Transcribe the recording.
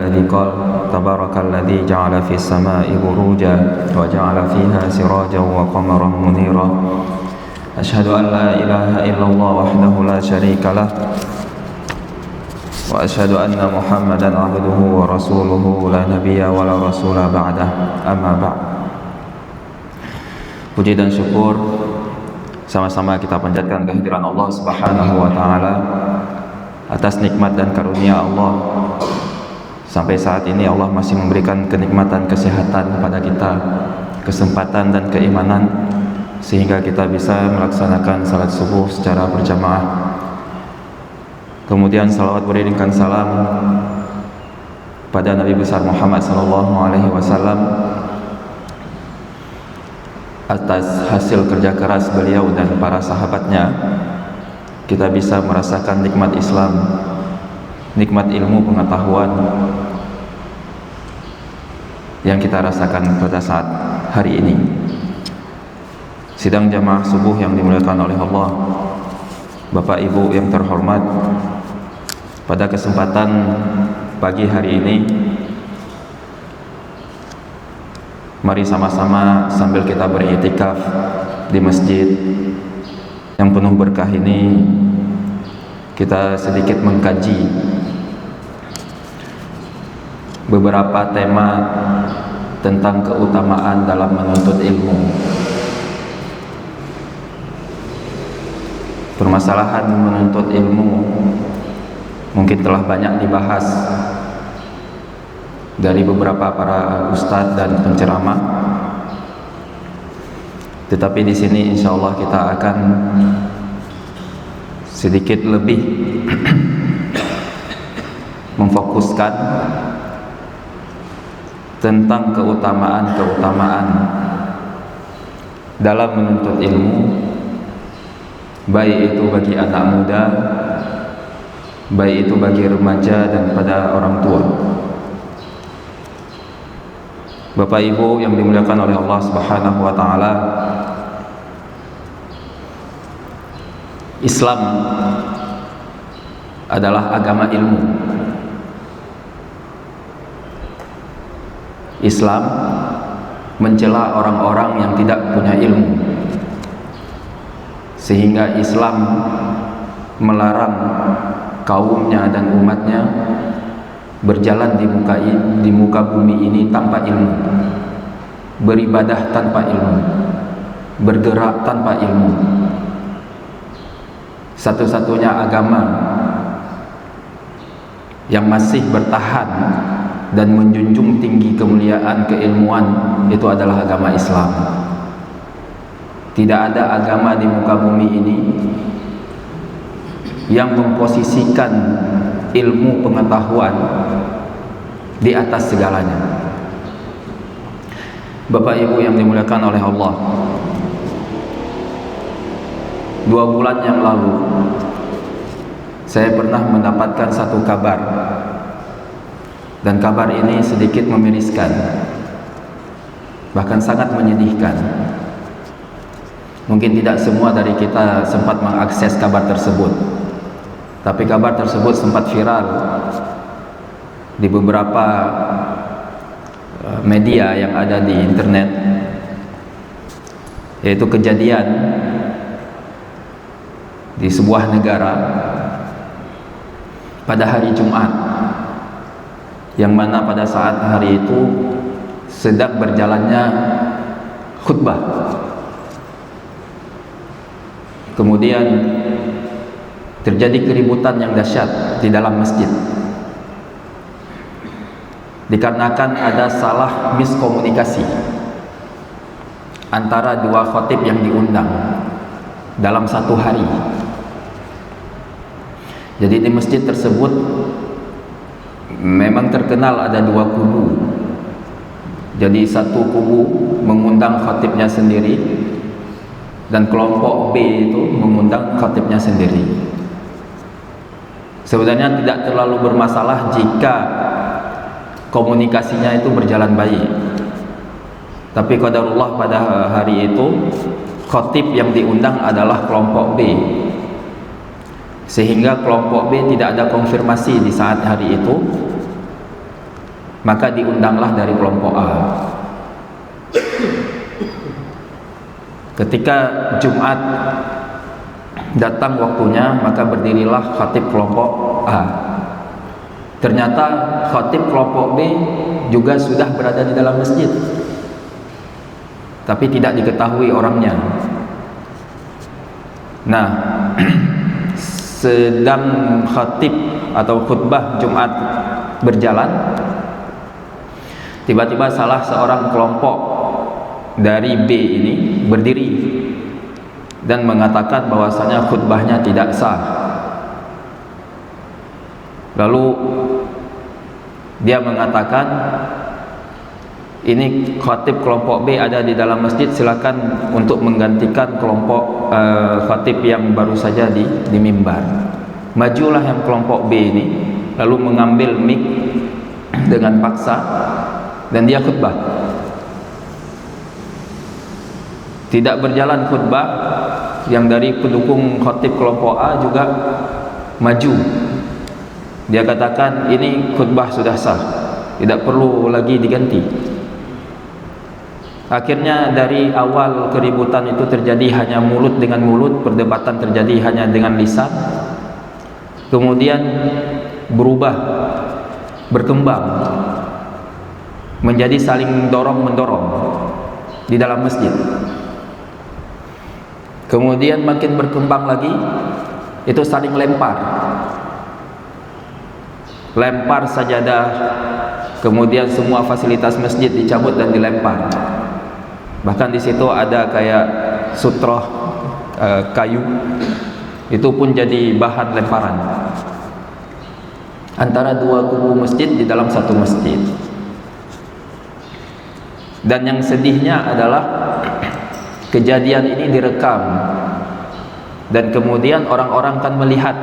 الذي قال تبارك الذي جعل في السماء بروجا وجعل فيها سراجا وقمرا منيرا أشهد أن لا إله إلا الله وحده لا شريك له وأشهد أن محمدا عبده ورسوله لا نبي ولا رسول بعده أما بعد. Puji dan syukur sama-sama kita panjatkan kehadiran Allah Subhanahu wa taala atas nikmat dan karunia Allah. Sampai saat ini Allah masih memberikan kenikmatan kesehatan kepada kita, kesempatan dan keimanan sehingga kita bisa melaksanakan salat subuh secara berjamaah. Kemudian salawat beriringkan salam pada Nabi besar Muhammad sallallahu alaihi wasallam atas hasil kerja keras beliau dan para sahabatnya. Kita bisa merasakan nikmat Islam, nikmat ilmu pengetahuan yang kita rasakan pada saat hari ini. Sidang jamaah subuh yang dimuliakan oleh Allah, Bapak Ibu yang terhormat, pada kesempatan pagi hari ini mari sama-sama sambil kita beriktikaf di masjid yang penuh berkah ini, kita sedikit mengkaji beberapa tema tentang keutamaan dalam menuntut ilmu. Permasalahan menuntut ilmu mungkin telah banyak dibahas dari beberapa para ustadz dan penceramah, tetapi di sini insya Allah kita akan sedikit lebih memfokuskan tentang keutamaan-keutamaan dalam menuntut ilmu, baik itu bagi anak muda, baik itu bagi remaja dan pada orang tua. Bapak Ibu yang dimuliakan oleh Allah Subhanahu wa taala, Islam adalah agama ilmu. Islam mencela orang-orang yang tidak punya ilmu, sehingga Islam melarang kaumnya dan umatnya berjalan di muka bumi ini tanpa ilmu, beribadah tanpa ilmu, bergerak tanpa ilmu. Satu-satunya agama yang masih bertahan dan menjunjung tinggi kemuliaan keilmuan itu adalah agama Islam. Tidak ada agama di muka bumi ini yang memposisikan ilmu pengetahuan di atas segalanya. Bapak Ibu yang dimuliakan oleh Allah, 2 bulan yang lalu saya pernah mendapatkan satu kabar, dan kabar ini sedikit memiriskan, bahkan sangat menyedihkan. Mungkin tidak semua dari kita sempat mengakses kabar tersebut, tapi kabar tersebut sempat viral di beberapa media yang ada di internet, yaitu kejadian di sebuah negara pada hari Jumat, yang mana pada saat hari itu sedang berjalannya khutbah. Kemudian terjadi keributan yang dahsyat di dalam masjid, dikarenakan ada salah miskomunikasi antara 2 khatib yang diundang dalam satu hari. Jadi di masjid tersebut memang terkenal ada 2 kubu. Jadi satu kubu mengundang khatibnya sendiri, dan kelompok B itu mengundang khatibnya sendiri. Sebenarnya tidak terlalu bermasalah jika komunikasinya itu berjalan baik, tapi qadarullah pada hari itu khatib yang diundang adalah kelompok B, sehingga kelompok B tidak ada konfirmasi di saat hari itu maka diundanglah dari kelompok A. Ketika Jumat datang waktunya, maka berdirilah khatib kelompok A. Ternyata khatib kelompok B juga sudah berada di dalam masjid, tapi tidak diketahui orangnya. Nah, sedang khatib atau khutbah Jumat berjalan, tiba-tiba salah seorang kelompok dari B ini berdiri dan mengatakan bahwasanya khutbahnya tidak sah. Lalu dia mengatakan, ini khatib kelompok B ada di dalam masjid, silakan untuk menggantikan kelompok khatib yang baru saja di mimbar. Majulah yang kelompok B ini, lalu mengambil mic dengan paksa dan dia khutbah. Tidak berjalan khutbah, yang dari pendukung khatib kelompok A juga maju. Dia katakan ini khutbah sudah sah, tidak perlu lagi diganti. Akhirnya dari awal keributan itu terjadi hanya mulut dengan mulut, perdebatan terjadi hanya dengan lisan. Kemudian berubah, berkembang menjadi saling dorong-mendorong di dalam masjid. Kemudian makin berkembang lagi, itu saling lempar sajadah, kemudian semua fasilitas masjid dicabut dan dilempar. Bahkan di situ ada kayak sutroh kayu, itu pun jadi bahan lemparan antara dua kubu masjid di dalam satu masjid. Dan yang sedihnya adalah kejadian ini direkam dan kemudian orang-orang kan melihat